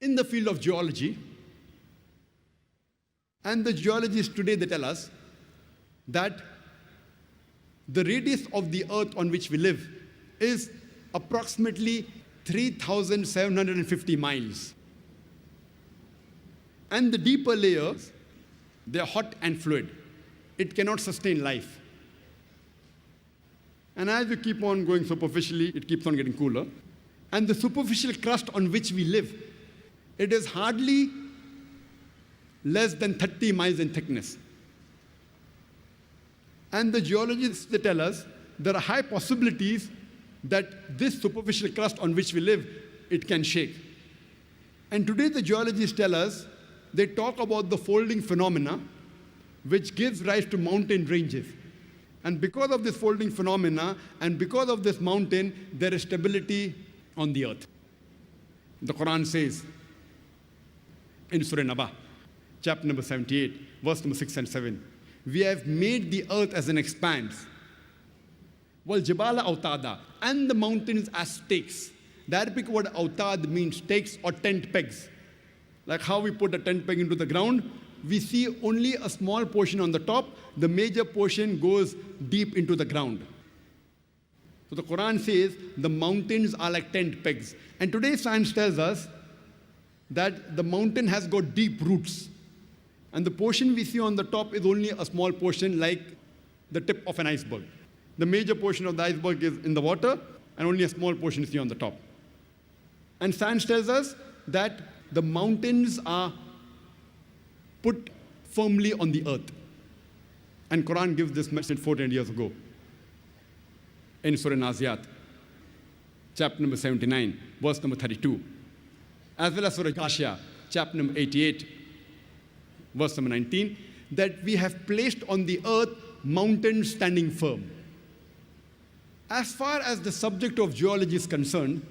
in the field of geology. And the geologists today, they tell us that the radius of the earth on which we live is approximately 3,750 miles. And the deeper layers, they are hot and fluid. It cannot sustain life. And as you keep on going superficially, it keeps on getting cooler. And the superficial crust on which we live, it is hardly less than 30 miles in thickness. And the geologists, they tell us there are high possibilities that this superficial crust on which we live, it can shake. And today the geologists tell us, they talk about the folding phenomena, which gives rise to mountain ranges. And because of this folding phenomena, and because of this mountain, there is stability on the earth. The Quran says in Surah Naba, chapter number 78, verse number 6 and 7, we have made the earth as an expanse, wal jibala autada, and the mountains as stakes. The Arabic word autad means stakes or tent pegs. Like how we put a tent peg into the ground, we see only a small portion on the top, the major portion goes deep into the ground. So the Quran says the mountains are like tent pegs. And today science tells us that the mountain has got deep roots. And the portion we see on the top is only a small portion, like the tip of an iceberg. The major portion of the iceberg is in the water, and only a small portion is here on the top. And science tells us that the mountains are put firmly on the earth. And Quran gives this message 400 years ago in Surah Naziat, chapter number 79, verse number 32. As well as Surah Ghashiyah, chapter number 88, verse number 19, that we have placed on the earth mountains standing firm. As far as the subject of geology is concerned,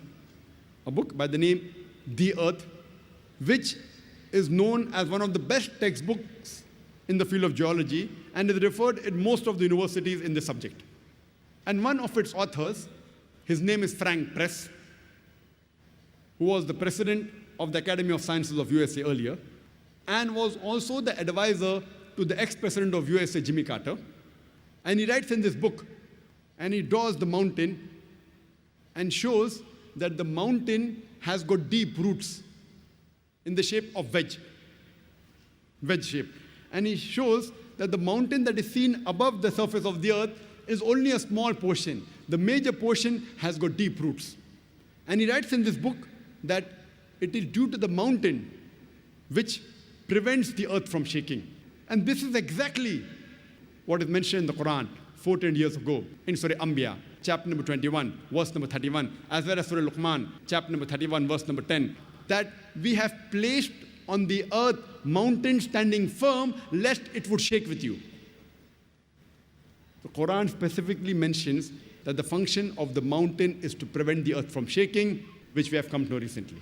a book by the name The Earth, which is known as one of the best textbooks in the field of geology and is referred in most of the universities in this subject. And one of its authors, his name is Frank Press, who was the president of the Academy of Sciences of USA earlier, and was also the advisor to the ex-president of USA, Jimmy Carter. And he writes in this book, and he draws the mountain and shows that the mountain has got deep roots in the shape of wedge shape. And he shows that the mountain that is seen above the surface of the earth is only a small portion. The major portion has got deep roots. And he writes in this book that it is due to the mountain which prevents the earth from shaking. And this is exactly what is mentioned in the Quran 14 years ago in Surah Anbiya, chapter number 21, verse number 31, as well as Surah Luqman, chapter number 31, verse number 10, that we have placed on the earth mountains standing firm, lest it would shake with you. The Quran specifically mentions that the function of the mountain is to prevent the earth from shaking, which we have come to know recently.